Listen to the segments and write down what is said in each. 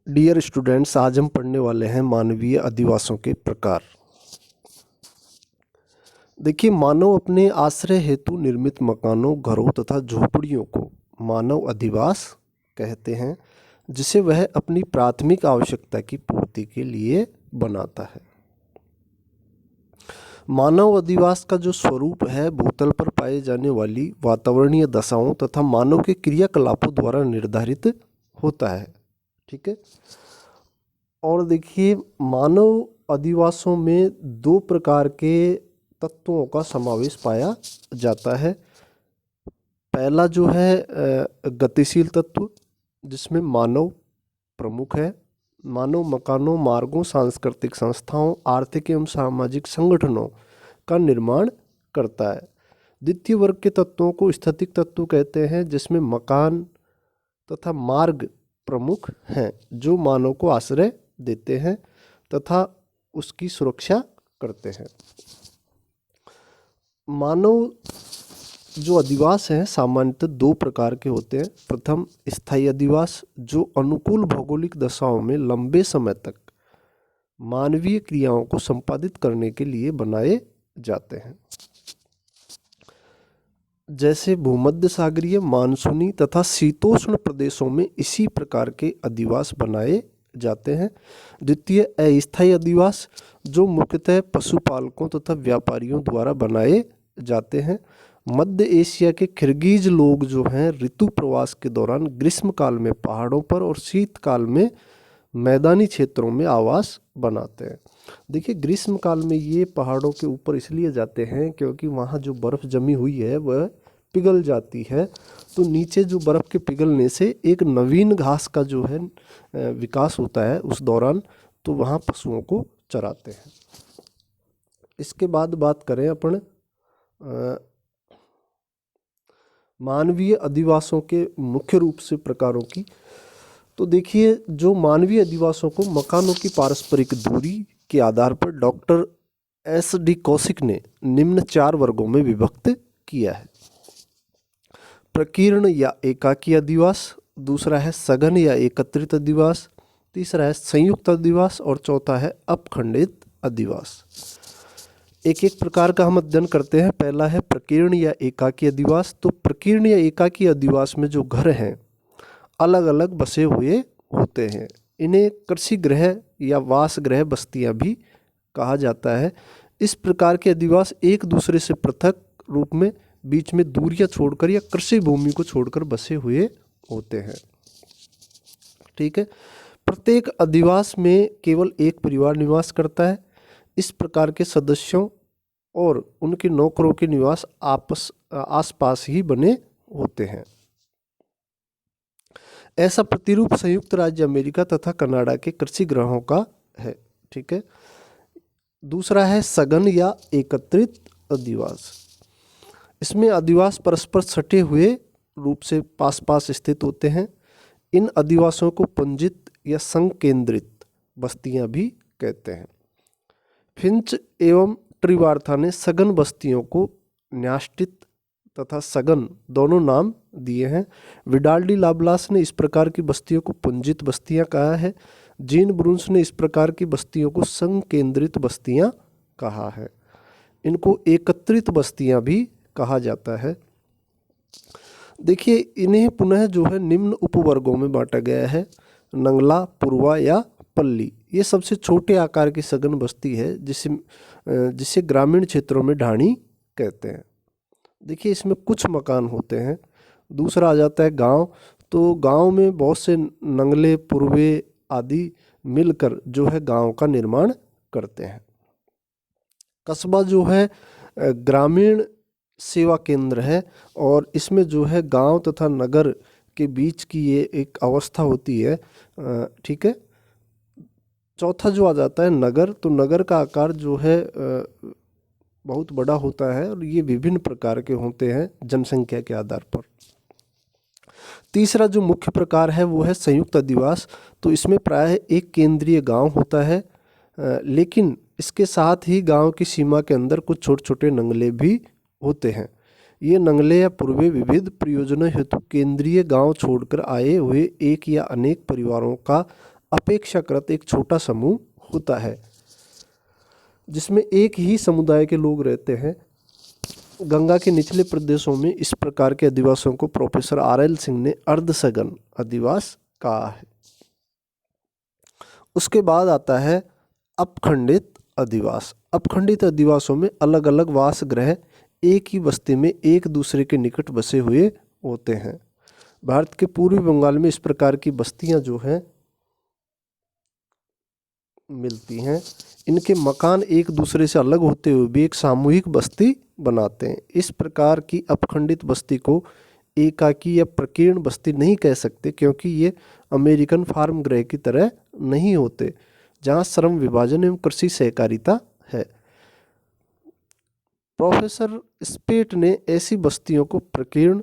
Dear students, आज हम पढ़ने वाले हैं मानवीय अधिवासों के प्रकार। देखिए, मानव अपने आश्रय हेतु निर्मित मकानों, घरों तथा झोपड़ियों को मानव अधिवास कहते हैं, जिसे वह अपनी प्राथमिक आवश्यकता की पूर्ति के लिए बनाता है। मानव अधिवास का जो स्वरूप है, भूतल पर पाए जाने वाली वातावरणीय दशाओं तथा मानव के क्रियाकलापों द्वारा निर्धारित होता है। ठीक है। और देखिए, मानव अधिवासों में दो प्रकार के तत्वों का समावेश पाया जाता है। पहला जो है गतिशील तत्व, जिसमें मानव प्रमुख है। मानव मकानों, मार्गों, सांस्कृतिक संस्थाओं, आर्थिक एवं सामाजिक संगठनों का निर्माण करता है। द्वितीय वर्ग के तत्वों को स्थैतिक तत्व कहते हैं, जिसमें मकान तथा मार्ग प्रमुख हैं, जो मानव को आश्रय देते हैं तथा उसकी सुरक्षा करते हैं। मानव जो अधिवास हैं सामान्यतः दो प्रकार के होते हैं। प्रथम, स्थायी अधिवास, जो अनुकूल भौगोलिक दशाओं में लंबे समय तक मानवीय क्रियाओं को संपादित करने के लिए बनाए जाते हैं, जैसे भूमध्य सागरीय, मानसूनी तथा शीतोष्ण प्रदेशों में इसी प्रकार के अधिवास बनाए जाते हैं। द्वितीय, अस्थायी अधिवास, जो मुख्यतः पशुपालकों तथा व्यापारियों द्वारा बनाए जाते हैं। मध्य एशिया के किर्गिज लोग जो हैं, ऋतु प्रवास के दौरान ग्रीष्म काल में पहाड़ों पर और शीतकाल में मैदानी क्षेत्रों में आवास बनाते हैं। देखिए, ग्रीष्म काल में ये पहाड़ों के ऊपर इसलिए जाते हैं क्योंकि वहाँ जो बर्फ़ जमी हुई है वह पिघल जाती है, तो नीचे जो बर्फ़ के पिघलने से एक नवीन घास का जो है विकास होता है उस दौरान, तो वहाँ पशुओं को चराते हैं। इसके बाद बात करें अपन मानवीय अधिवासों के मुख्य रूप से प्रकारों की, तो देखिए, जो मानवीय अधिवासों को मकानों की पारस्परिक दूरी के आधार पर डॉक्टर S.D. कौशिक ने निम्न 4 वर्गों में विभक्त किया है। प्रकीर्ण या एकाकी अधिवास, दूसरा है सघन या एकत्रित अधिवास, तीसरा है संयुक्त अधिवास और चौथा है अपखंडित अधिवास। एक एक प्रकार का हम अध्ययन करते हैं। पहला है प्रकीर्ण या एकाकी अधिवास। तो प्रकीर्ण या एकाकी अधिवास में जो घर हैं अलग अलग बसे हुए होते हैं। इन्हें कृषि गृह या वास गृह बस्तियां भी कहा जाता है। इस प्रकार के अधिवास एक दूसरे से पृथक रूप में बीच में दूरियां छोड़कर या कृषि भूमि को छोड़कर बसे हुए होते हैं। ठीक है। प्रत्येक अधिवास में केवल एक परिवार निवास करता है। इस प्रकार के सदस्यों और उनके नौकरों के निवास आसपास ही बने होते हैं। ऐसा प्रतिरूप संयुक्त राज्य अमेरिका तथा कनाडा के कृषि गृहों का है। ठीक है। दूसरा है सघन या एकत्रित अधिवास। इसमें अधिवास परस्पर सटे हुए रूप से पास पास स्थित होते हैं। इन अधिवासों को पुंजित या संकेंद्रित बस्तियां भी कहते हैं। फिंच एवं ट्रिवार्था ने सघन बस्तियों को न्याष्टित तथा सघन दोनों नाम दिए हैं। विडाल्डी लाब्लास ने इस प्रकार की बस्तियों को पुंजित बस्तियां कहा है। जीन ब्रून्स ने इस प्रकार की बस्तियों को संकेंद्रित बस्तियां कहा है। इनको एकत्रित बस्तियां भी कहा जाता है। देखिए, इन्हें पुनः जो है निम्न उपवर्गों में बांटा गया है। नंगला, पूर्वा या पल्ली, ये सबसे छोटे आकार की सघन बस्ती है, जिसे ग्रामीण क्षेत्रों में ढाणी कहते हैं। देखिए, इसमें कुछ मकान होते हैं। दूसरा आ जाता है गांव। तो गांव में बहुत से नंगले, पूर्वे आदि मिलकर जो है गांव का निर्माण करते हैं। कस्बा जो है ग्रामीण सेवा केंद्र है और इसमें जो है गांव तथा नगर के बीच की ये एक अवस्था होती है। ठीक है। चौथा जो आ जाता है नगर। तो नगर का आकार जो है बहुत बड़ा होता है और ये विभिन्न प्रकार के होते हैं जनसंख्या के आधार पर। तीसरा जो मुख्य प्रकार है वो है संयुक्त अधिवास। तो इसमें प्रायः एक केंद्रीय गांव होता है, लेकिन इसके साथ ही गांव की सीमा के अंदर कुछ छोटे छोटे नंगले भी होते हैं। ये नंगले या पूर्वे विविध प्रयोजनों हेतु केंद्रीय गांव छोड़कर आए हुए एक या अनेक परिवारों का अपेक्षाकृत एक छोटा समूह होता है जिसमें एक ही समुदाय के लोग रहते हैं। गंगा के निचले प्रदेशों में इस प्रकार के अधिवासों को प्रोफेसर आर.एल. सिंह ने अर्धसघन अधिवास कहा है। उसके बाद आता है अपखंडित अधिवास। अपखंडित अधिवासों में अलग अलग वास गृह एक ही बस्ती में एक दूसरे के निकट बसे हुए होते हैं। भारत के पूर्वी बंगाल में इस प्रकार की बस्तियां जो हैं मिलती हैं। इनके मकान एक दूसरे से अलग होते हुए भी एक सामूहिक बस्ती बनाते हैं। इस प्रकार की अपखंडित बस्ती को एकाकी या प्रकीर्ण बस्ती नहीं कह सकते, क्योंकि ये अमेरिकन फार्म गृह की तरह नहीं होते जहाँ श्रम विभाजन एवं कृषि सहकारिता है। प्रोफेसर स्पेट ने ऐसी बस्तियों को प्रकीर्ण,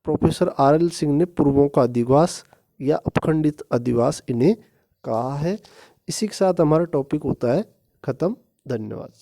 प्रोफेसर आर.एल. सिंह ने पूर्वों का अधिवास या अपखंडित अधिवास इन्हें कहा है। इसी के साथ हमारा टॉपिक होता है खत्म। धन्यवाद।